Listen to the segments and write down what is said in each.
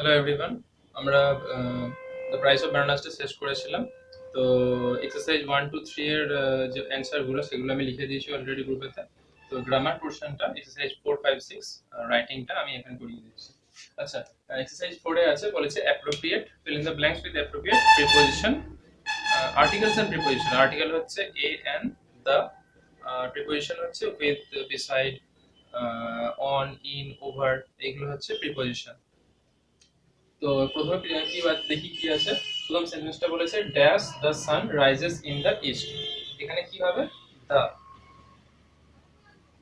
Hello everyone. আমরা the price of বানানাসটা শেষ করেছিলাম। তো এক্সারসাইজ 1 2 3 এর যে অ্যান্সারগুলো সেগুলো আমি লিখে দিয়েছি অলরেডি গ্রুপেতে। তো গ্রামার পোর্শনটা এক্সারসাইজ 4 5 6 রাইটিংটা আমি এখানে করিয়ে দিচ্ছি। আচ্ছা, এক্সারসাইজ 4 এ আছে, বলেছে appropriate fill in the blanks with appropriate preposition, articles and preposition. Article হচ্ছে এ এন দ্য, প্রিপোজিশন হচ্ছে with, beside, on, in, over, এগুলো হচ্ছে প্রিপোজিশন। তো প্রথমে কি দেখি কি আছে। প্রথম সেন্টেন্সটা বলেছে dash the sun rises in the east. এখানে কি হবে? দা।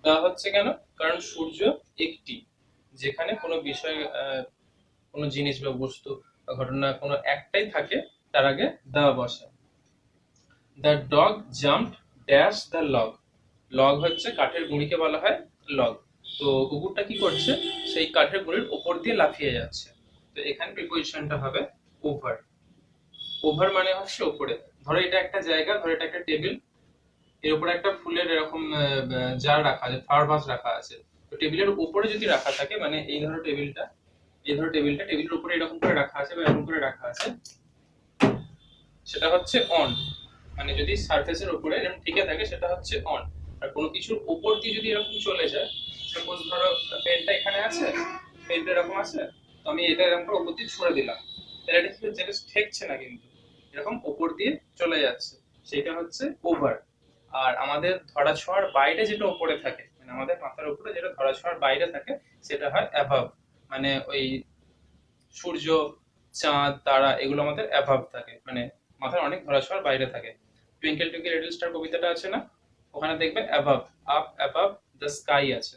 দা হচ্ছে কেন? কারণ সূর্য একটি, যেখানে কোনো বিষয়, কোনো জিনিস বা বস্তু বা ঘটনা কোনো একটাই থাকে, তার আগে দা বসে। The dog jumped dash the log. Log হচ্ছে কাঠের গুঁড়িকে বলা হয় লগ। তো কুকুরটা কি করছে? সেই কাঠের গুঁড়ির ওপর দিয়ে লাফিয়ে যাচ্ছে। তো এখানে প্রিপোজিশনটা হবে ওভার। ওভার মানে হচ্ছে ওপরে। ধরো এটা একটা জায়গা, ধরো এটা একটা টেবিল, এর উপরে একটা ফুলের এরকম জার রাখা আছে, ফ্লাওয়ার ভাস রাখা আছে। তো টেবিলের উপরে যদি রাখা থাকে, মানে এই ধরো টেবিলটা, টেবিলের উপরে এরকম করে রাখা আছে বা এরকম করে রাখা আছে, সেটা হচ্ছে অন। মানে যদি সারফেসের উপরে এরকম টিকে থাকে সেটা হচ্ছে অন। আর কোনো কিছুর উপর দিয়ে যদি এরকম চলে যায়, সাপোজ ধরো পেনটা এখানে আছে, পেনটা এরকম আছে, তো আমি এটা এরকম করে উপর দিয়ে ছুঁড়ে দিলাম, তাহলে এটা কিন্তু যেটা ঠেকছে না, কিন্তু এরকম উপর দিয়ে চলে যাচ্ছে, সেটা হচ্ছে ওভার। আর আমাদের ধরা ছোঁয়ার বাইরে যেটা উপরে থাকে, মানে আমাদের মাথার উপরে যেটা ধরা ছোঁয়ার বাইরে থাকে, সেটা হয় অ্যাভাব। মানে ওই সূর্য, চাঁদ, তারা, এগুলো আমাদের অ্যাভাব থাকে, মানে মাথার অনেক ধরাছোঁয়ার বাইরে থাকে। টুইঙ্কেল টুইঙ্কেল লিটল স্টার কবিতাটা আছে না, ওখানে দেখবে অ্যাভাব, আপ অ্যাভাব দ্য স্কাই আছে।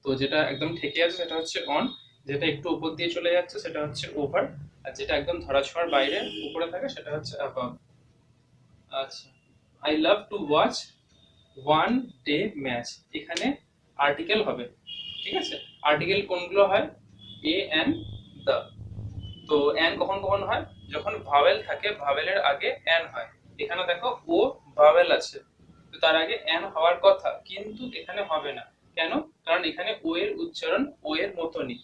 তো যেটা একদম ঠেকে আছে সেটা হচ্ছে অন, যেটা একটু উপর দিয়ে চলে যাচ্ছে সেটা হচ্ছে ওভার, আর যেটা একদম ধরাছোঁয়ার বাইরে উপরে থাকে সেটা হচ্ছে অ্যাভাব। আচ্ছা, I love to watch one day match. এখানে আর্টিকেল হবে, ঠিক আছে। আর্টিকেল কোনগুলো হয়? এ এন দ্য। তো অ্যান কখন কখন হয়? যখন ভাওয়েল থাকে, ভাওয়েলের আগে অ্যান হয়। এখানে দেখো ও ভাওয়েল আছে, তো তার আগে অ্যান হওয়ার কথা, কিন্তু এখানে হবে না। কেন? কারণ এখানে ও এর উচ্চারণ ও এর মতনই।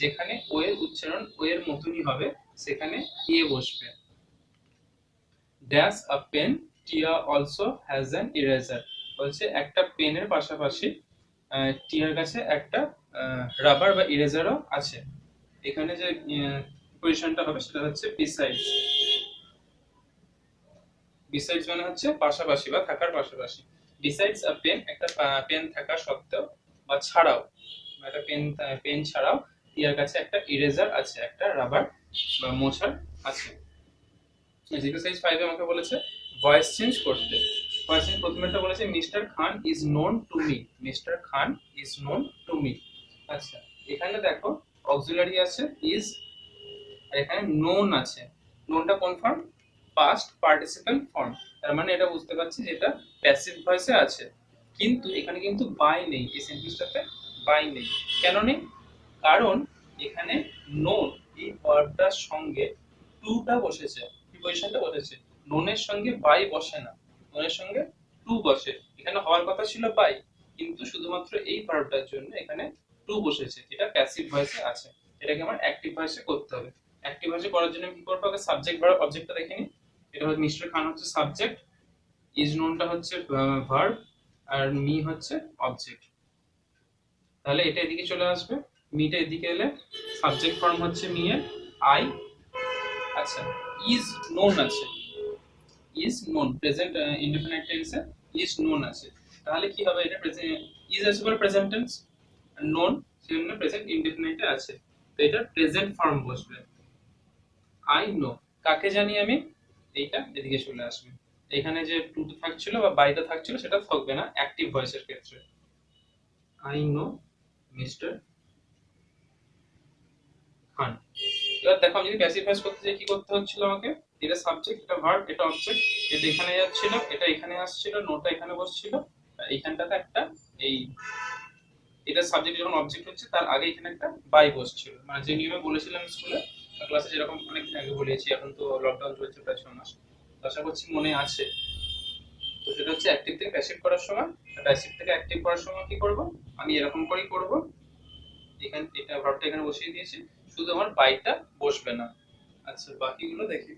যেখানে ও এর উচ্চারণ ও এর মতনই হবে, সেখানে এ বসবে। ড্যাশ আ পেন টিয়া অলসো হ্যাজ অ্যান ইরেজার। বলছে একটা পেনের পাশাপাশি টিয়ার কাছে একটা রাবার বা ইরেজারও আছে। এখানে যে পজিশনটা হবে সেটা হচ্ছে বিসাইডস। বিসাইডস মানে হচ্ছে পাশাপাশি বা থাকার পাশাপাশি। বিসাইডস আ পেন, একটা পেন থাকা সত্ত্বেও বা ছাড়াও, একটা পেন ছাড়াও টিয়ার কাছে একটা ইরেজার আছে, একটা রাবার বা মোছার আছে। এক্সারসাইজ 5 এ আমাকে বলেছে ভয়েস চেঞ্জ করতে। ভয়েস চেঞ্জ প্রথমেটা বলেছে mister Khan is known to me. Mister Khan is known to me. আচ্ছা, এখানে দেখো অক্সিলারি আছে ইজ, আর এখানে নোন আছে। নোনটা কোন ফর্ম? Past participle form. তার মানে এটা বুঝতে পারছি যে এটা প্যাসিভ ভয়েসে আছে। কিন্তু এখানে কিন্তু বাই নেই, এই সেন্টেন্সটাতে বাই নেই। কেন নেই? কারণ এখানে নোন এই ভার্বটার সঙ্গে টুটা বসেছে, প্রিপজিশনটা বসেছে। নোনের সঙ্গে বাই বসে না, নোনের সঙ্গে টু বসে। এখানে হওয়ার কথা ছিল বাই, কিন্তু শুধুমাত্র এই ভার্বটার জন্য এখানে টু বসেছে, এটা প্যাসিভ ভয়েসে আছে। এটাকে আমার অ্যাক্টিভ ভয়েসে করতে হবে। অ্যাক্টিভ ভয়েসে করার জন্য কি করবো? আগে সাবজেক্ট ভার্ব অবজেক্টটা দেখে নিই। এটা হচ্ছে মিস্টার খান হচ্ছে সাবজেক্ট, ইজ নোনটা হচ্ছে ভার্ব, আর মি হচ্ছে অবজেক্ট। তাহলে এটা এদিকে চলে আসবে, মিটা এদিকে এলে সাবজেক্ট ফর্ম হচ্ছে মি এর আই। আচ্ছা, ইজ নোন আছে, ইজ নোন প্রেজেন্ট ইনডিফিনিট টেন্সে ইজ নোন আছে। তাহলে কি হবে? এটা প্রেজেন্ট, ইজ আছে বলে প্রেজেন্ট টেন্স, নোন সেজন্য প্রেজেন্ট ইনডিফিনিটে আছে, তো এটা প্রেজেন্ট ফর্ম বসবে। আই নো, কাকে জানি আমি, এইটা এদিকে চলে আসবে। এখানে যে টু থাকছিল বা বাইটা থাকছিল সেটা থাকবে না অ্যাক্টিভ ভয়েসের ক্ষেত্রে। আই নো মিস্টার খান। এবার দেখো আমি যদি প্যাসিভ ভয়েস করতে চাই কি করতে হচ্ছিল আমাকে? এটা সাবজেক্ট, এটা ভার্ব, এটা অবজেক্ট, এটা এখানে যাচ্ছিল, এটা এখানে আসছিল, নোটা এখানে বসছিল, এইখানটাতে একটা এই, এটা সাবজেক্ট যখন অবজেক্ট হচ্ছে তার আগে এখানে একটা বাই বসছিল, মানে যে নিয়মে বলেছিলাম স্কুলে ক্লাসে, যেরকম অনেক আগে বলেছি, এখন তো লকডাউন চলছে প্রায় 6 মাস, তো আশা করছি মনে আছে। তো সেটা হচ্ছে অ্যাক্টিভ থেকে প্যাসিভ করার সময়, প্যাসিভ থেকে অ্যাক্টিভ করার সময় কি করব? আমি এরকম করেই করব। এখানে এটা ভার্বটা এখানে বসিয়ে দিয়েছি, শুধু আমার বাইটা বসবে না। আচ্ছা বাকিগুলো দেখি।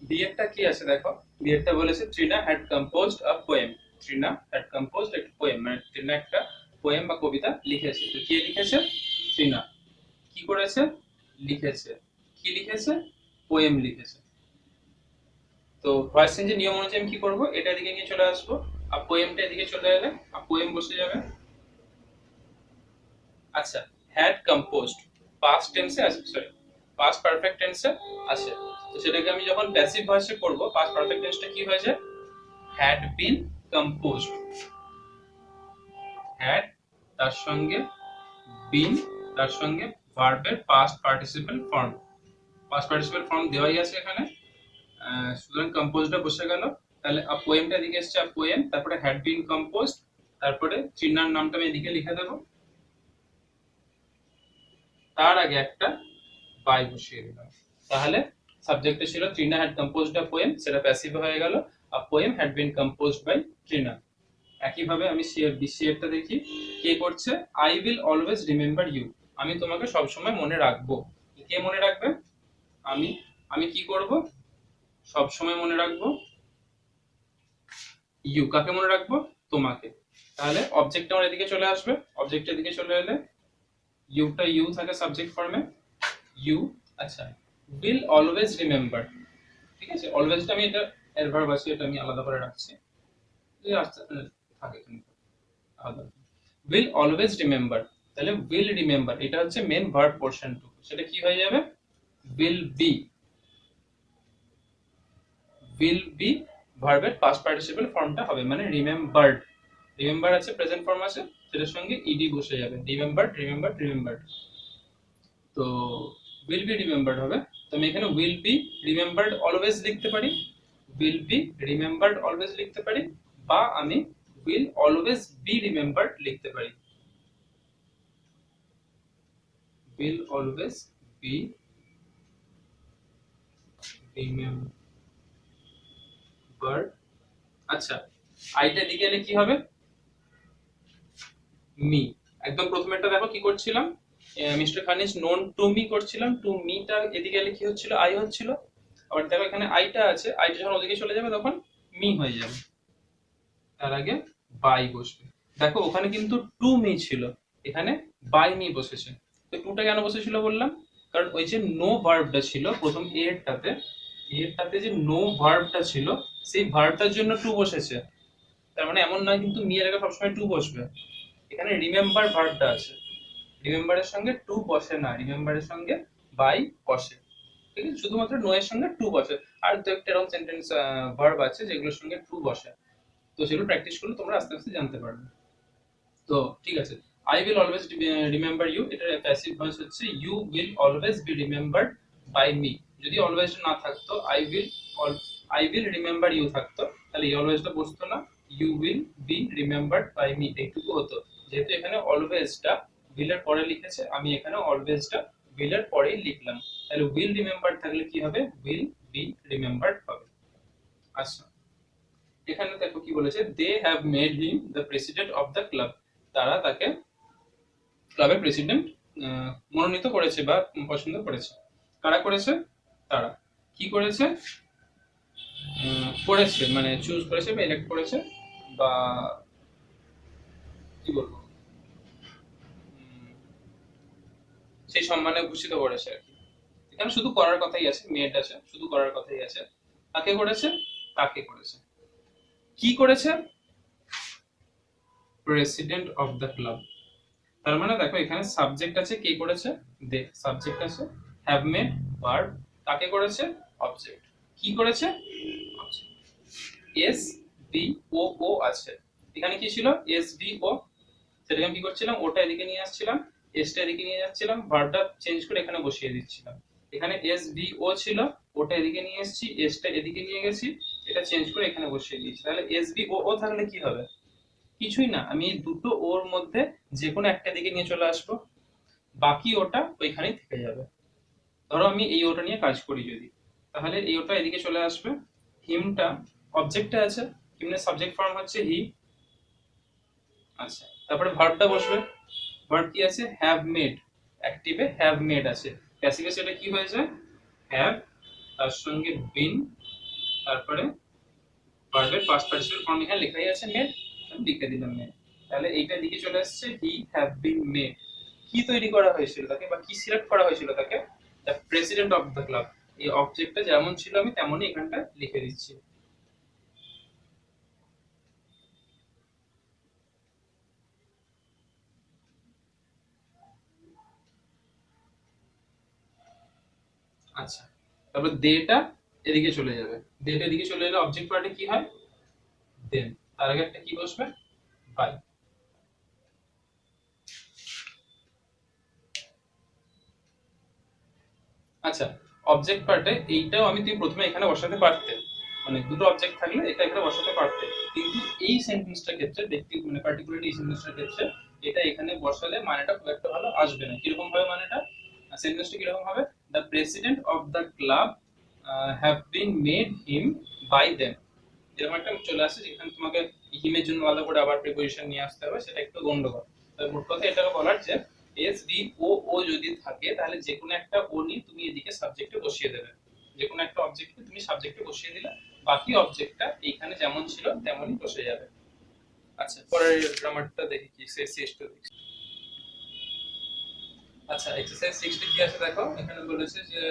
বিয়েরটা কি আছে দেখো, বিয়েরটা বলেছে Trina had composed a poem. Trina had composed একটা পোয়েম, মানে ট্রিনা একটা পোয়েম বা কবিতা লিখেছে। তো কে লিখেছে? ট্রিনা। কি করেছে? লিখেছে। কি লিখেছে? পোয়েম লিখেছে। তো ভয়েস চেঞ্জের নিয়ম অনুযায়ী আমি কি করবো, এটা এদিকে নিয়ে চলে আসবো, আর পোয়েমটা এদিকে চলে এলে আর পোয়েম বসে যাবে। আচ্ছা, হ্যাড কম্পোজড পাস্ট টেন্সে আছে, সরি পাস্ট পারফেক্ট টেন্সে আছে। তো সেটাকে আমি যখন প্যাসিভ ভয়েসে করব, পাস্ট পারফেক্ট টেন্সটা কি হয়ে যায়? Had been composed. হ্যাড তার সঙ্গে বিন, তার সঙ্গে ভার্বের past participle form. Past participle form দেওয়াই আছে এখানে, সুতরাং কম্পোজটা বসে গেল। তাহলে পোয়েমটা এদিকে এসছে, পোয়েম, তারপরে হ্যাড বিন কম্পোজড, তারপরে চিহ্নার নামটা আমি এদিকে লিখে দেবো, তার আগে একটা বাই বসিয়ে দিলাম। তাহলে সাবজেক্টে ছিল Trina had composed a poem, সেটা প্যাসিভ হয়ে গেল, a poem had been composed by Trina. একইভাবে আমি বিসিএরটা দেখি, কে করছে? I will always remember you. আমি তোমাকে সব সময় মনে রাখবো। কে মনে রাখবে? আমি। আমি কি করব? সব সময় মনে রাখবো। ইউ কাকে মনে রাখবো? তোমাকে। তাহলে অবজেক্ট আমার এদিকে চলে আসবে, অবজেক্টের দিকে চলে এলে ইউটা ইউ থাকে সাবজেক্ট ফর্মে, ইউ। আচ্ছা, উইল অলওয়েজ রিমেম্বার, ঠিক আছে, অলওয়েজটা আমি এটা অ্যাডভার্ব আছে, এটা আমি আলাদা করে রাখছি, এই থাকে কিন্তু আলাদা। উইল অলওয়েজ রিমেম্বার, তাহলে উইল রিমেম্বার এটা হচ্ছে মেন ভার্ব পোরশন টু, সেটা কি হয়ে যাবে? Will be. উইল বি ভার্বের পাস্ট পার্টিসিপল ফর্মটা হবে, মানে রিমেম্বার্ড। রিমেম্বার আছে, প্রেজেন্ট ফর্ম আছে, সেটার সঙ্গে ইডি বসে যাবে, রিমেম্বার্ড রিমেম্বার্ড রিমেম্বার্ড। তো উইল বি রিমেম্বার্ড হবে। তো আমি এখানে উইল বি রিমেম্বার্ড অলওয়েজ লিখতে পারি, উইল বি রিমেম্বার্ড অলওয়েজ লিখতে পারি, বা আমি উইল অলওয়েজ বি রিমেম্বার্ড লিখতে পারি, উইল অলওয়েজ বি রিমেম্বার্ড। আচ্ছা, আইটা দিকে এলে কি হবে? মি। একদম প্রথমেরটা দেখো কি করছিলাম, mister Khan is known to me করছিলাম, টু মিটা এদিকে এলে কি হচ্ছিল? আই হচ্ছিল। আবার দেখো এখানে আইটা আছে, আইটা যখন ওদিকে চলে যাবে তখন মি হয়ে যাবে, তার আগে বাই বসবে। দেখো ওখানে কিন্তু টু মি ছিল, এখানে বাই মি বসেছে। তো টুটা কেন বসেছিল বললাম, কারণ ওই যে নো ভার্বটা ছিল প্রথম এরটাতে, এরটাতে যে নো ভার্বটা ছিল, সেই ভার্বটার জন্য টু বসেছে। তার মানে এমন নয় কিন্তু মি এর আগে সবসময় টু বসবে। এখানে রিমেম্বার ভার্বটা আছে, রিমেম্বারের সঙ্গে টু বসে না, রিমেম্বারের সঙ্গে বাই বসে, ঠিক আছে, শুধুমাত্র নো এর সঙ্গে টু বসে। আর দু একটা এরকম সেন্টেন্স ভার্ব আছে যেগুলোর সঙ্গে টু বসে, তো সেগুলো প্র্যাকটিস করলে তোমরা আস্তে আস্তে জানতে পারবে। তো ঠিক আছে, I will always remember you, এটার প্যাসিভ ভয়েস হচ্ছে you will always be remembered by me. যদি অলওয়েজ না থাকতো, আই উইল রিমেম্বার ইউ থাকতো, তাহলে এই অলওয়েজটা বসতো না, you will be remembered by me এইটুকু হতো। যেহেতু এখানে অলওয়েজটা উইলের পরে লিখেছে, আমি এখানে অলওয়েজটা উইলের পরেই লিখলাম, তাহলে উইল রিমেম্বার থাকলে কি হবে? উইল বি রিমেম্বার্ড হবে। আচ্ছা, এখানে দেখো কি বলেছে, they have made him the president of the club. তারা তাকে ক্লাবের প্রেসিডেন্ট মনোনীত করেছে বা পছন্দ করেছে। কারা করেছে? তারা। কি করেছে? করেছে মানে চুজ করেছে বা ইলেক্ট করেছে, বা কি বলবো, সেই সম্মানে ভূষিত করেছে আর কি। এখানে শুধু করার কথাই আছে, মেড আছে, শুধু করার কথাই আছে। কাকে করেছে? তাকে করেছে। কি করেছে? President of the club. তার মানে দেখো এখানে সাবজেক্ট আছে, কে করেছে? দে। সাবজেক্ট আছে, হ্যাভ মেড ভার্ব, কাকে করেছে? অবজেক্ট। কি করেছে? এস বি ও ও আছে, এখানে কি ছিল? এস বি ও, সেটাকে আমি কি করছিলাম? ওটা এদিকে নিয়ে আসছিলাম, এসটা এদিকে নিয়ে যাচ্ছিলাম, ভার্বটা চেঞ্জ করে এখানে বসিয়ে দিচ্ছিলাম। এখানে এস বি ও ছিল, ওটা এদিকে নিয়ে এসেছি, এসটা এদিকে নিয়ে গেছি, এটা চেঞ্জ করে এখানে বসিয়ে দিয়েছি। তাহলে এস বি ও ও থাকলে কি হবে? কিছুই না, আমি দুটো ওর মধ্যে যে কোনো একটা দিকে নিয়ে চলে আসবো, বাকি ওটা ওইখানেই থেকে যাবে। ধরো আমি এই ওটা নিয়ে কাজ করি যদি, তাহলে এই ওটা এদিকে চলে আসবে, হিমটা অবজেক্টে আছে, হিমের সাবজেক্ট ফর্ম হচ্ছে হি। আচ্ছা, তারপরে ভার্বটা বসবে, ভার্ব কি আছে, হ্যাভ মেড, অ্যাক্টিভে হ্যাভ মেড আছে, প্যাসিভে সেটা কি হয়ে যায়, হ্যাভ, তার সঙ্গে বিন, তারপরে ভার্বের পাস্ট পার্টিসিপল ফর্ম এখানে লেখাই আছে মেড, আমি লিখে দিলাম মেড। তাহলে এইটা দিকে চলে আসছে হি হ্যাভ বিন মেড। কি তৈরি করা হয়েছিল তাকে, বা কি সিলেক্ট করা হয়েছিল তাকে, the president of the club. এই অবজেক্টটা যেমন ছিল আমি তেমনই এখানটা লিখে দিচ্ছি। আচ্ছা, তারপর দেটা এদিকে চলে যাবে, দেটা এদিকে চলে গেলে অবজেক্ট পার্টে কি হয়, দেন, তার আগে একটা কি বসবে, বাই। আচ্ছা, অবজেক্ট পার্টে এইটাও আমি তুমি প্রথমে এখানে বসাতে পারতে, মানে দুটো অবজেক্ট থাকলে এটা এখানে বসাতে পারতে, কিন্তু এই সেন্টেন্সটার ক্ষেত্রে ব্যক্তি মানে পার্টিকুলারলি এই সেন্টেন্সটার ক্ষেত্রে এটা এখানে বসালে মানেটা খুব একটা ভালো আসবে না। কিরকম হবে মানেটা, সেন্টেন্সটা কিরকম হবে, the president of the club have been made him by them, এরকম একটা চলে আসছে, যেখানে তোমাকে হিমের জন্য আলাদা করে আবার প্রিপোজিশন নিয়ে আসতে হবে, সেটা একটু গন্ডগোল। তবে মোট কথা এটাকে বলার যে এস ডি ও ও যদি থাকে তাহলে যে কোনো একটা ও নিয়ে তুমি এদিকে সাবজেক্টে বসিয়ে দেবে, যে কোনো একটা অবজেক্টকে তুমি সাবজেক্টে বসিয়ে দিলে বাকি অবজেক্টটা এইখানে যেমন ছিল তেমনই বসে যাবে। আচ্ছা, পরের গ্রামারটা দেখি কি, এক্সারসাইজটা দেখি। আচ্ছা, এক্সারসাইজ 60 কি আছে দেখো, এখানে বলেছে যে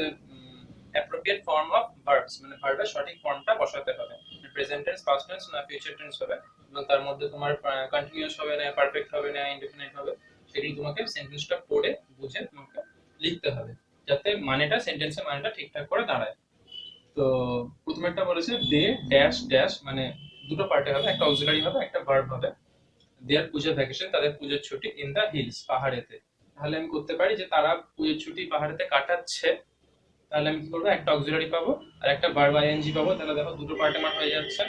অ্যাপ্রোপ্রিয়েট ফর্ম অফ ভার্বস, মানে ভার্বের সঠিক ফর্মটা বসাতে হবে, প্রেজেন্ট টেন্স, পাস্ট টেন্স না ফিউচার টেন্স হবে, এবং তার মধ্যে তোমার কন্টিনিউয়াস হবে না, পারফেক্ট হবে না, ইনডেফিনিট হবে, সেটি তোমাকে সেন্টেন্সটা পড়ে বুঝে তোমাকে লিখতে হবে, যাতে মানেটা, সেন্টেন্সের মানেটা ঠিকঠাক করে দাঁড়ায়। তো প্রথমেরটা বলেছে দে ড্যাশ ড্যাশ, মানে দুটো পার্টে হবে, একটা অক্সিলারি হবে, একটা ভার্ব হবে। দেয়ার পূজা ভ্যাকেশন, তাদের পুজোর ছুটি, ইন দা হিলস, পাহাড়েতে। তাহলে আমি করতে পারি যে তারা পুজোর ছুটি পাহাড়েতে কাটাচ্ছে, তাহলে আমি কি করবো, একটা অক্সিলারি পাবো আর একটা ভার্ব আইএনজি পাবো, তাহলে দেখো দুটো পার্টে আমার হয়ে যাচ্ছে।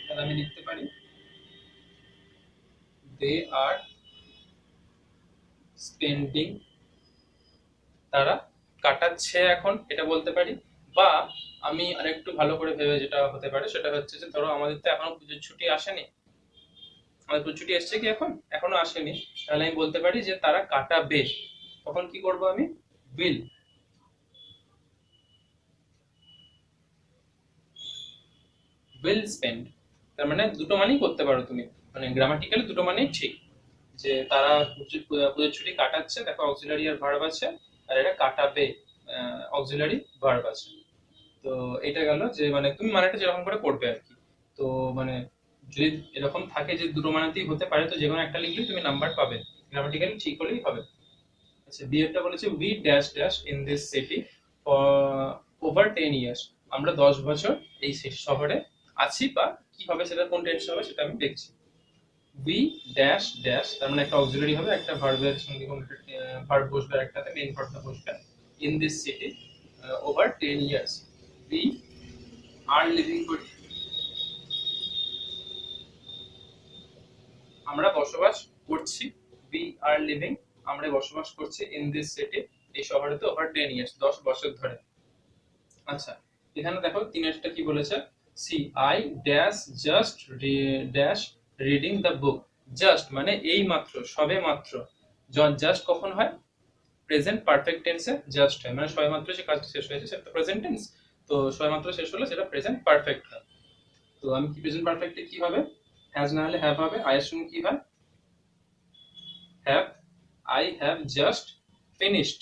তাহলে আমি লিখতে পারি দে আর স্পেন্ডিং, তারা কাটাচ্ছে এখন, এটা বলতে পারি। বা আমি আরেকটু ভালো করে ভেবে যেটা হতে পারে সেটা হচ্ছে যে ধরো আমাদের তো এখনো পুজোর ছুটি আসেনি, আমাদের পুজোর ছুটি এসছে কি এখন, এখনো আসেনি, তাহলে আমি বলতে পারি যে তারা কাটাবে, তখন কি করব আমি, উইল, উইল স্পেন্ড। তার মানে দুটো মানেই করতে পারো তুমি, মানে গ্রামাটিক্যালি দুটো মানেই ঠিক, যে তারা পুজোর ছুটি কাটাচ্ছে, দেখো অক্সিলারি আর ভার্ব আছে, আর এটা কাটাবে অক্সিলারি ভার্ব আছে। তো এটা গেল যে মানে তুমি মানেটা যেরকম করে করবে আর কি। তো মানে যদি এরকম থাকে যে দুটো মানেতেই হতে পারে, তো যে কোনো একটা লিখলেই তুমি নাম্বার পাবে, গ্রামাটিক্যালি ঠিক হলেই হবে। আচ্ছা, বি এরটা বলেছে we dash dash in this city for over 10 years, আমরা 10 বছর এই শহরে আছি, বা কি হবে সেটা, কোন টেন্স হবে সেটা আমি দেখছি। উই ড্যাশ ড্যাশ, তার মানে একটা অক্সিলারি হবে, একটা ভার্বের সঙ্গে কোন ভার্ব বসবে, আর একটাতে মেইন ভার্বটা বসবে, in this city over 10 years, we are living করি, আমরা বসবাস করছি, উই আর লিভিং, আমরা বসবাস করছি, ইন দিস সিটি, এই শহরে তো ওভার 10 ইয়ার্স, 10 বছর ধরে। আচ্ছা, এখানে দেখো তিনেরটা কি বলেছে, C I dash just dash reading the book, just মানে এই মাত্র, সবে মাত্র, জাস্ট কখন হয়, প্রেজেন্ট পারফেক্ট টেন্সে জাস্ট হয়, মানে সবে মাত্র যে কাজটা শেষ হয়েছে সেটা প্রেজেন্ট টেন্স, তো সবে মাত্র শেষ হলে সেটা প্রেজেন্ট পারফেক্ট হয়। তো আমি কি প্রেজেন্ট পারফেক্টে কি হবে, হ্যাজ না হলে হ্যাভ হবে, আই এর সঙ্গে কি হয়, have, I have just finished,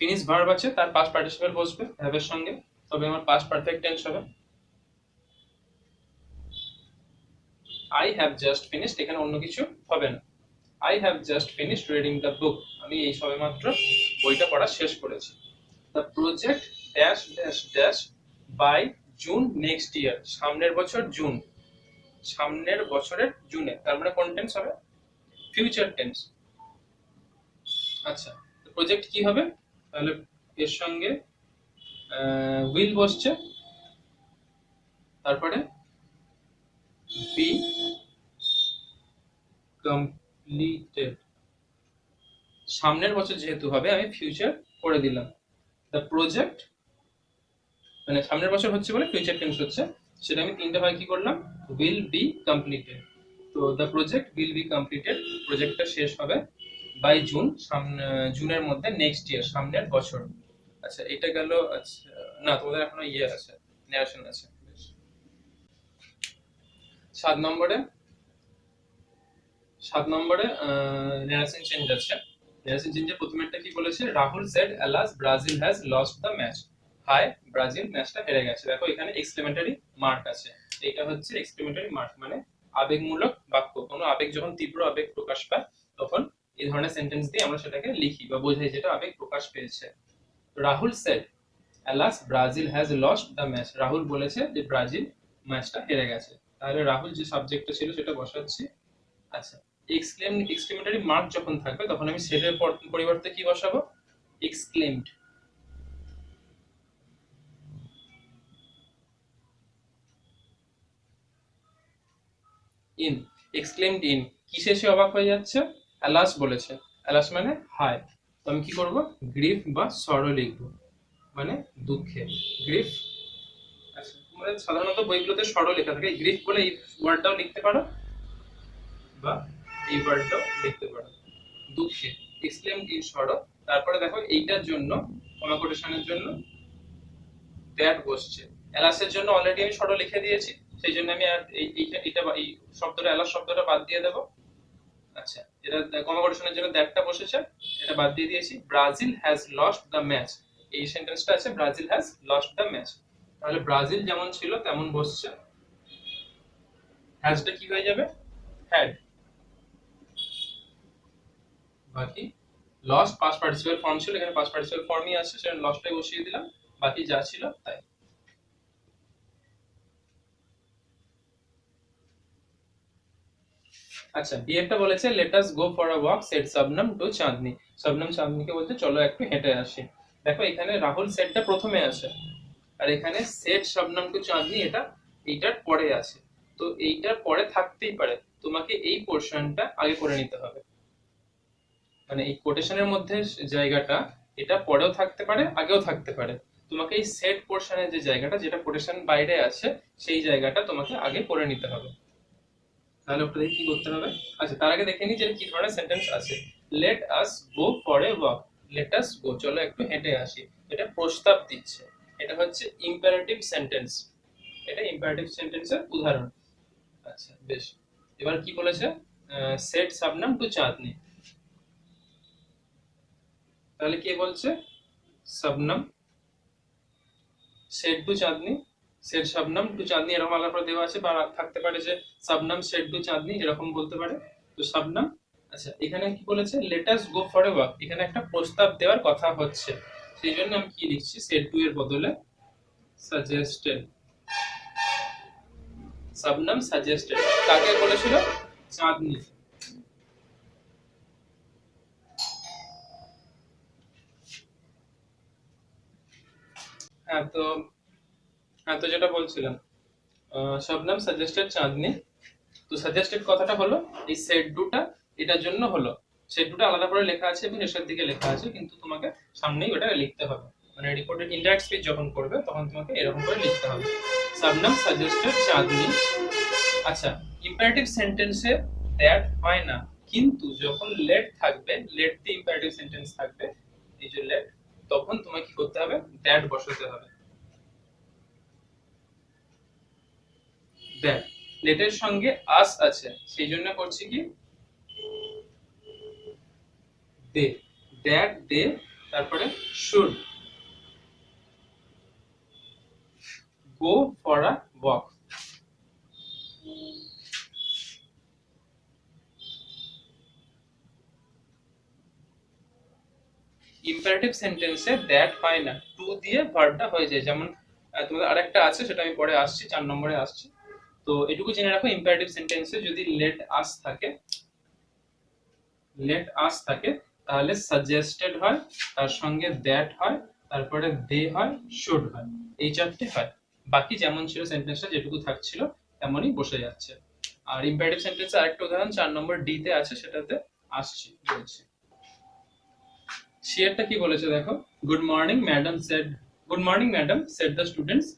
finish verb আছে, তার পাস্ট পার্টিসিপল বসবে হ্যাভ এর সঙ্গে, তবে আমার পাস্ট পারফেক্ট টেন্স হবে। আই হ্যাভ জাস্ট ফিনিশড, এখানে অন্য কিছু হবে না, I have just finished reading the book, আমি এই সবেমাত্র বইটা পড়া শেষ করেছি। The project dash dash dash by June next year, সামনের বছর জুন, সামনের বছরের জুনে, তার মানে কোন টেন্স হবে, ফিউচার টেন্স। আচ্ছা, প্রজেক্ট কি হবে, তাহলে এর সঙ্গে উইল বসছে, তারপরে বি কমপ্লিটেড, সামনের বছর যেহেতু হবে আমি ফিউচার করে দিলাম, দ্য প্রজেক্ট মানে সামনের বছর হচ্ছে বলে ফিউচার টেন্স হচ্ছে, সেটা আমি তিনটে ভাগে কি করলাম, উইল বি কমপ্লিটেড। তো the project will be completed, প্রজেক্টটা শেষ হবে বাই জুন, জুনের মধ্যে নেক্সট ইয়ার, সামনের বছর। আচ্ছা এটা গেল। আচ্ছা না, তোমাদের এখনো ইয়ে আছে, ন্যারেশন আছে। 7 নম্বরে ন্যারেশন চেঞ্জ আছে। ন্যারেশন চেঞ্জের প্রথমেরটা কি বলেছে, Rahul said alas Brazil has lost the match, হায় ব্রাজিল ম্যাচটা হেরে গেছে। দেখো এখানে এক্সক্লেমেটরি মার্ক আছে, এটা হচ্ছে এক্সক্লেমেটরি মার্ক, মানে আবেগমূলক বাক্য। কোনো আবেগ যখন তীব্র আবেগ প্রকাশ পায় তখন এই ধরনের সেন্টেন্স দিয়ে আমরা সেটাকে লিখি বা বোঝাই যেটা আবেগ প্রকাশ পেয়েছে। Rahul said alas Brazil has lost the match, Rahul বলেছে যে ব্রাজিল ম্যাচটা হেরে গেছে। তাহলে রাহুল যে সাবজেক্টটা ছিল সেটা বসাচ্ছি। আচ্ছা এক্সক্লেমেটরি মার্ক যখন থাকবে তখন আমি সেটের পরিবর্তে কি বসাবো, এক্সক্লেমড। ইন, এক্সক্লেমড ইন, কিসে সে অবাক হয়ে যাচ্ছে, অ্যালাস বলেছে, অ্যালাস মানে হায়। তো আমি কি করব, গ্রিফ বা সরো লিখবো, মানে দুঃখে, গ্রিফ। আচ্ছা মানে সাধারণত বইগুলোতে সরো লেখা থাকে, গ্রিফ বলে এই ওয়ার্ডটাও লিখতে পারো বা এই ওয়ার্ডটাও লিখতে পারো, দুঃখে, এক্সক্লেমড ইন সরো। তারপরে দেখো এইটার জন্য কমা কোটেশনের জন্য দ্যাট বসছে, অ্যালাসের জন্য অলরেডি আমি সরো লিখে দিয়েছি, সেই জন্য আমি আর এইটা এই শব্দটা অ্যালাস শব্দটা বাদ দিয়ে দেবো। আচ্ছা এটা কমা কোটেশনের জন্য দ্যাটটা বসেছে, এটা বাদ দিয়ে দিয়েছি। Brazil has lost the match, এই সেন্টেন্সটা আছে Brazil has lost the match, তাহলে ব্রাজিল যেমন ছিল তেমন বসছে, হ্যাজটা কি হয়ে যাবে, হ্যাড। বাকি লস্ট পাস্ট পার্টিসিপেল ফর্ম ছিল, এখানে পাস্ট পার্টিসিপেল ফর্মই আছে, সেটা লস্টটাই বসিয়ে দিলাম, বাকি যা ছিল তাই। আচ্ছা বিয়েটা বলেছে let us go for a walk said Shabnam to Chandni, Shabnam চাঁদনিকে বলছে চলো একটু হেঁটে আসি। দেখো এখানে রাহুল সেটটা প্রথমে আছে, আর এখানে সেট শবনম টু চাঁদনি এটা এইটার পরে আছে, তো এইটার পরে থাকতেই পারে, তোমাকে এই পোরশনটা আগে করে নিতে হবে, মানে এই কোটেশনের মধ্যে জায়গাটা এটা পরেও থাকতে পারে আগেও থাকতে পারে, তোমাকে এই সেট পোরশনের যে জায়গাটা যেটা কোটেশন বাইরে আছে সেই জায়গাটা তোমাকে আগে করে নিতে হবে। তাহলে ওটা দেখে কি করতে হবে, আচ্ছা তার আগে দেখে নিই যে কি ধরনের সেন্টেন্স আছে। Let us go for a walk, let us go চলো একটু হেঁটে আসি, এটা প্রস্তাব দিচ্ছে, এটা হচ্ছে ইম্পারেটিভ সেন্টেন্স, এটা ইম্পারেটিভ সেন্টেন্সের উদাহরণ। আচ্ছা বেশ, এবার কি বলেছে, সেট শবনম টু চাঁদনি, তাহলে কে বলছে, Shabnam set two Chandni, set Shabnam to চাঁদনি এরকম আলাদা করে দেওয়া আছে, বা থাকতে পারে যে শবনম সেট টু চাঁদনি এরকম বলতে পারে, তো শবনম। আচ্ছা এখানে কি বলেছে, let us go for a walk, এখানে একটা প্রস্তাব দেওয়ার কথা হচ্ছে, সেই জন্য আমি কি লিখছি, সেট টু এর বদলে সাজেস্টেড, শবনম সাজেস্টেড, কাকে বলেছিল, চাঁদনি। হ্যাঁ তো যেটা বলছিলাম, শবনম সাজেস্টেড চাঁদনি, তো সাজেস্টেড কথাটা হলো এই সেট টুটা এটার জন্য হলো, সেট টুটা আলাদা করে লেখা আছে এবং শেষের দিকে লেখা আছে, কিন্তু তোমাকে সামনেই ওটা লিখতে হবে, মানে রিপোর্টেড ইনডাইরেক্ট স্পিচ যখন করবে তখন তোমাকে এরকম করে লিখতে হবে, শবনম সাজেস্টেড চাঁদনি। আচ্ছা ইম্পারেটিভ সেন্টেন্সে দ্যাট হয় না, কিন্তু যখন লেট থাকবে, লেট দি ইম্পারেটিভ সেন্টেন্স থাকবে, এই যে লেট, তখন তোমাকে কি করতে হবে, দ্যাট বসাতে হবে। দ্যাট, লেটের সঙ্গে আস আছে সেই জন্য করছি কি, দে, দ্যাট দে, তারপরে should go for a walk. Imperative সেন্টেন্সে দ্যাট হয় না, টু দিয়ে ভার্বটা হয়ে যায়, যেমন তোমাদের আরেকটা আছে সেটা আমি পরে আসছি, 4 নম্বরে আসছি। তো এটুকু জেনে রাখো, ইম্পারেটিভ সেন্টেন্সে যদি লেট আস থাকে, লেট আস থাকে তাহলে সাজেস্টেড হয়, তার সঙ্গে দ্যাট হয়, তারপরে দে হয়, শুড হয়, এই চারটে হয়, বাকি যেমন ছিল সেন্টেন্সটা যেটুকু থাকছিল তেমনই বসে যাচ্ছে। আর ইম্পারেটিভ সেন্টেন্সের আরেকটা উদাহরণ 4 নম্বর ডি তে আছে, সেটাতে আসছি বলছি। শেয়ারটা কি বলেছে দেখো, good morning madam said, good morning madam said the students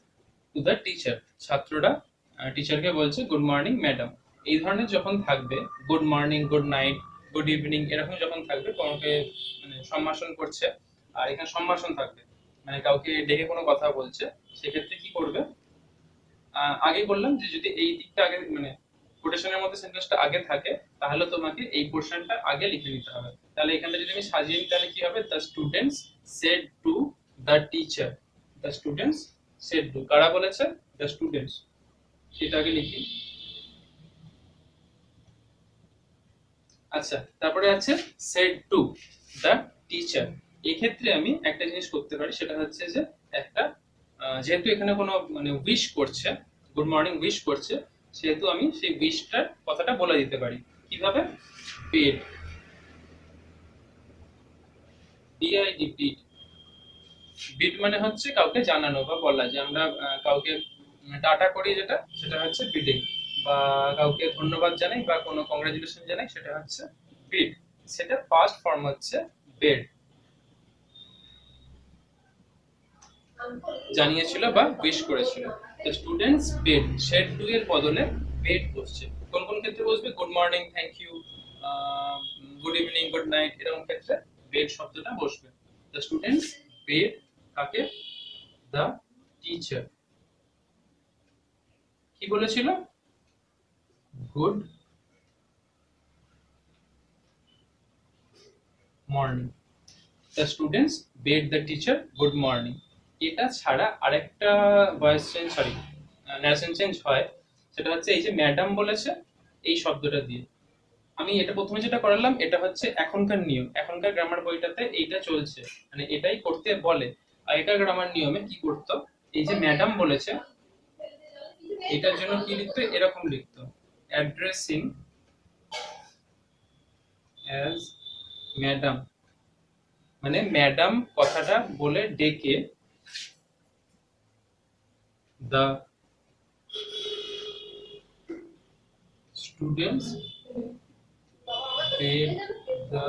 to the teacher, ছাত্ররা টিচারকে বলছে গুড মর্নিং ম্যাডাম, এই ধরনের যখন থাকবে, good morning, good night, good evening এরকম যখন থাকবে, কাউকে মানে সম্ভাষণ করছে, আর এখানে সম্ভাষণ থাকবে মানে কাউকে ডেকে কোনো কথা বলছে, সেক্ষেত্রে কি করবে, আগে বললাম যে যদি এই দিকটা আগে মানে কোটেশনের মধ্যে সেন্টেন্সটা আগে থাকে, তাহলে তোমাকে এই পোর্শনটা আগে লিখে নিতে হবে। তাহলে এখানটা যদি আমি সাজিয়ে নিই তাহলে কি হবে, the students said to the teacher, the students said to, কারা বলেছে, দ্য স্টুডেন্টস, সেটা আগে লিখি। আচ্ছা, তারপরে আছে সেড টু দ্য টিচার। এই ক্ষেত্রে আমি একটা জিনিস করতে পারি, সেটা হচ্ছে যে একটা যেহেতু এখানে কোনো মানে উইশ করছে, গুড মর্নিং উইশ করছে, সেহেতু আমি সেই উইশটার কথাটা বলে দিতে পারি। কিভাবে, পেড, বিআইডি, বিড। বিড মানে হচ্ছে কাউকে জানানো বা বলা, যে আমরা কাউকে টাটা করি যেটা, সেটা হচ্ছে বিডিং, বা কাউকে ধন্যবাদ জানাই বা কোনো কংগ্রাচুলেশন জানাই, সেটা হচ্ছে বিড। সেটা ফার্স্ট ফর্ম হচ্ছে বেড, জানিয়েছিল বা উইশ করেছিল। The students bade, said to এর বদলে বেড বসছে। কোন কোন ক্ষেত্রে বসবে, good morning, thank you, good evening, good night, এরকম ক্ষেত্রে বেড শব্দটা বসবে। দ্য স্টুডেন্টস বেড কাকে, দ্য টিচার। কি বলেছিল, good morning. The students bade the teacher good morning. এটা ছাড়া আরেকটা voice change, sorry narration change হয়, সেটা হচ্ছে এই যে ম্যাডাম বলেছে এই শব্দটা দিয়ে। আমি এটা প্রথমে যেটা করালাম, এটা হচ্ছে এখনকার নিয়ম, এখনকার গ্রামার বইটাতে এইটা চলছে, মানে এটাই করতে বলে। আগেকার গ্রামার নিয়মে কি করতো, এই যে ম্যাডাম বলেছে, এটার জন্য কি লিখতো, এরকম লিখতো, অ্যাড্রেসিং অ্যাজ ম্যাডাম, মানে ম্যাডাম কথাটা বলে ডেকে the students paid the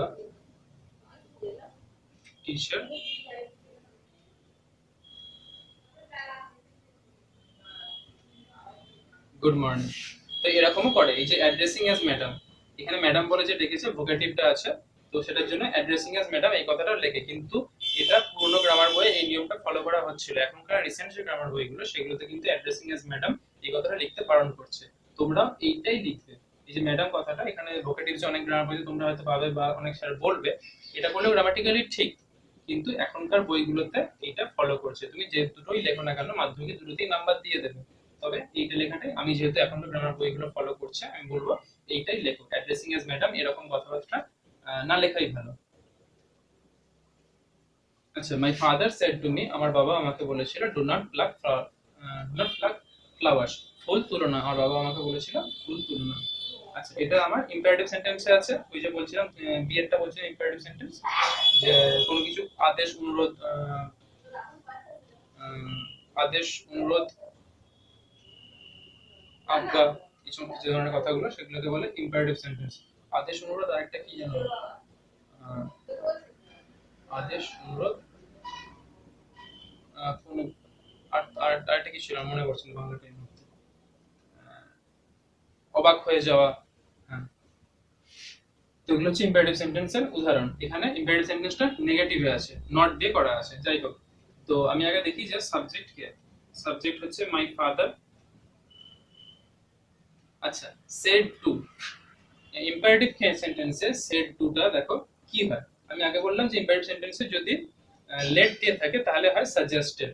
teacher good morning. তো এরকমও করে, এই যে অ্যাড্রেসিং অ্যাজ ম্যাডাম, এখানে ম্যাডাম বলে যে ডেকেছে, ভোকেটিভটা আছে, তো সেটার জন্য অ্যাড্রেসিং অ্যাজ ম্যাডাম এই কথাটা লেখে। কিন্তু এটা পুরোনো গ্রামার বইয়ে এই নিয়মটা ফলো করা হচ্ছিল, এখনকার রিসেন্ট যে গ্রামার বইগুলো সেগুলোতে কিন্তু অ্যাড্রেসিং অ্যাজ ম্যাডাম এই কথাটা লিখতে বারণ করছে। তোমরা এইটাই লিখবে, এই যে ম্যাডাম কথাটা এখানে ভোকেটিভস অনেক গ্রামার বইতে তোমরা হয়তো পাবে বা অনেক স্যার বলবে, এটা বললেও গ্রামাটিক্যালি ঠিক, কিন্তু এখনকার বইগুলোতে এটা ফলো করছে। তুমি যে দুটোই লেখো না কেন, মাধ্যমিকে দুটোতেই নাম্বার দিয়ে দেবে, তবে এইটা লেখাটাই আমি যেহেতু এখন গ্রামার বইগুলো ফলো করছে, আমি বলবো এইটাই লেখো, অ্যাড্রেসিং এজ ম্যাডাম এরকম কথাবার্তা না লেখাই ভালো। আচ্ছা, my father said to me, আমার বাবা আমাকে বলেছিল, do not pluck flower, do not pluck flowers, ফুল তুলো না, আমার বাবা আমাকে বলেছিল ফুল তুলো না। আচ্ছা, এটা আমার ইম্পারেটিভ সেন্টেন্সে আছে, ওই যে বলছিলাম বিয়েরটা বলছিলাম ইম্পারেটিভ সেন্টেন্স, যে কোনো কিছু আদেশ, অনুরোধ, আদেশ, অনুরোধ, আজ্ঞা, এই সমস্ত যে ধরনের কথাগুলো সেগুলোকে বলে ইম্পারেটিভ সেন্টেন্স। আদেশ, অনুরোধ, আরেকটা কি জানো, আহ, আদেশ, অনুরোধ, কোনো আরেকটা কি ছিল মনে পড়ছে না বাংলাটা এই মুহূর্তে। অবাক হয়ে যাওয়া, হ্যাঁ। তো এগুলো হচ্ছে ইম্পারেটিভ সেন্টেন্সের উদাহরণ। এখানে ইম্পারেটিভ সেন্টেন্সটা নেগেটিভে আছে, নট দিয়ে করা আছে, যাই হোক। তো আমি আগে দেখি যে সাবজেক্ট কে, সাবজেক্ট হচ্ছে মাই ফাদার। আচ্ছা, সেড টু, ইম্পারেটিভ সেন্টেন্সে সেড টু টা দেখো কি হয়। আমি আগে বললাম যে ইম্পারেটিভ সেন্টেন্সে যদি লেট দিয়ে থাকে তাহলে হয় সাজেস্টেড,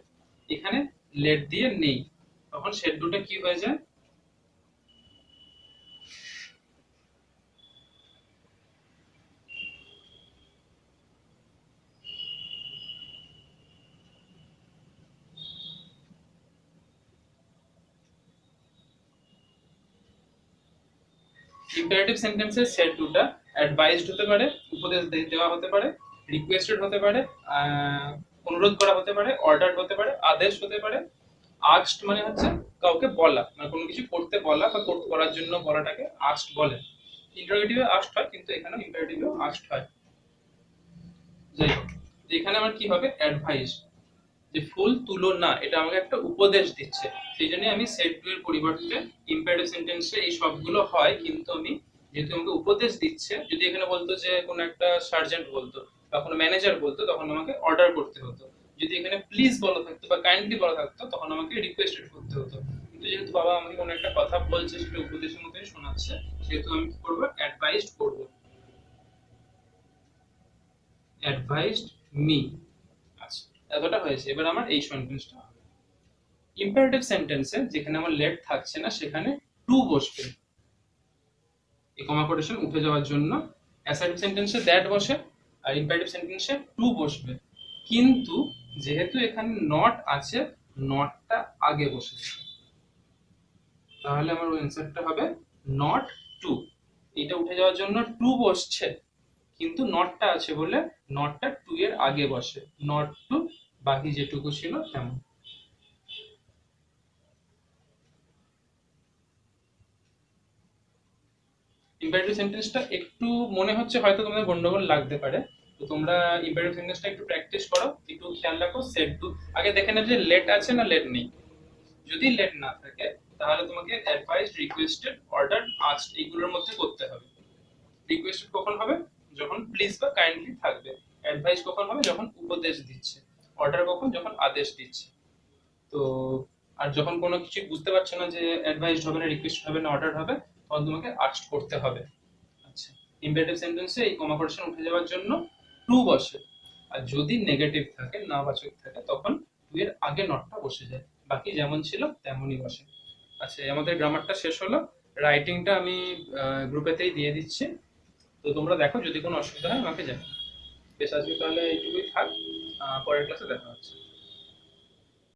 এখানে লেট দিয়ে নেই, তখন সেড টু টা কি হয়ে যায়, ইম্পারেটিভ সেন্টেন্সে সেড টু টা অ্যাডভাইসড হতে পারে, উপদেশ দেওয়া হতে পারে, রিকোয়েস্টেড হতে পারে, অনুরোধ করা হতে পারে, অর্ডার হতে পারে, আদেশ হতে পারে। আস্কড মানে হচ্ছে কাউকে বলা, মানে কোনো কিছু করতে বলা বা করার জন্য বলাটাকে আস্কড বলে। ইন্টারোগেটিভে আস্কড হয়, কিন্তু এখানে ইম্পারেটিভে আস্কড হয়। যাই হোক, এখানে আমার কি হবে, অ্যাডভাইস, যে ফুল তুলো না, এটা আমাকে একটা উপদেশ দিচ্ছে। সেই জন্য আমি সেড টু এর পরিবর্তে ইম্পারেটিভ সেন্টেন্সে এই সবগুলো হয়, কিন্তু আমি যেহেতু আমাকে উপদেশ দিচ্ছে, যদি এখানে বলতো যে কোনো একটা সার্জেন্ট বলতো বা কোনো ম্যানেজার বলতো, তখন আমাকে অর্ডার করতে হতো। যদি এখানে প্লিজ বলা থাকতো বা কাইন্ডলি বলা থাকতো, তখন আমাকে রিকোয়েস্টেড করতে হতো। কিন্তু যেহেতু বাবা আমাকে কোনো একটা কথা বলছে, সেটা উপদেশের মতোই শোনাচ্ছে, সেহেতু আমি কি করবো, অ্যাডভাইসড করবো, অ্যাডভাইসড মি। আচ্ছা, এতটা হয়েছে, এবার আমার এই সেন্টেন্সটা হবে। ইম্পারেটিভ সেন্টেন্সে যেখানে আমার লেট থাকছে না, সেখানে টু বসবে, এই কমা কোটেশন উঠে যাওয়ার জন্য। অ্যাসার্টিভ সেন্টেন্সে দ্যাট বসে, আর ইম্পারেটিভ সেন্টেন্সে টু বসবে। কিন্তু যেহেতু এখানে নট আছে, নটটা আগে বসেছে, তাহলে আমার অ্যান্সারটা হবে নট টু। এটা উঠে যাওয়ার জন্য টু বসছে, কিন্তু নটটা আছে বলে নটটা টু এর আগে বসে, নট টু, বাকি যেটুকু ছিল তেমন। ইম্পারেটিভ সেন্টেন্সটা একটু মনে হচ্ছে হয়তো তোমাদের গন্ডগোল লাগতে পারে, তো তোমরা ইম্পারেটিভ সেন্টেন্সটা একটু প্র্যাকটিস করো, একটু খেয়াল রাখো সেট টু আগে দেখে নেবে যে লেট আছে না লেট নেই। যদি লেট না থাকে, তাহলে তোমাকে অ্যাডভাইস, রিকোয়েস্টেড, অর্ডার, আস্কড এইগুলোর মধ্যে করতে হবে। রিকোয়েস্টেড কখন হবে, যখন প্লিজ বা কাইন্ডলি থাকবে। অ্যাডভাইস কখন হবে, যখন উপদেশ দিচ্ছে। অর্ডার কখন, যখন আদেশ দিচ্ছে। তো আর যখন কোনো কিছু বুঝতে পারছো না যে অ্যাডভাইসড হবে না, রিকোয়েস্ট হবে না, অর্ডার হবে, তখন তোমাকে আস্কড করতে হবে। আচ্ছা, ইম্পারেটিভ সেন্টেন্সে এই কমা কোটেশন উঠে যাওয়ার জন্য টু বসে, আর যদি নেগেটিভ থাকে, নাবাচক থাকে, তখন টু এর আগে নটটা বসে যায়, বাকি যেমন ছিল তেমনই বসে। আচ্ছা, আমাদের গ্রামারটা শেষ হলো। রাইটিংটা আমি গ্রুপেতেই দিয়ে দিচ্ছি, তো তোমরা দেখো, যদি কোনো অসুবিধা হয় আমাকে জানাও। বেশ, আজকে তাহলে এইটুকুই থাক, পরের ক্লাসে দেখা হচ্ছে।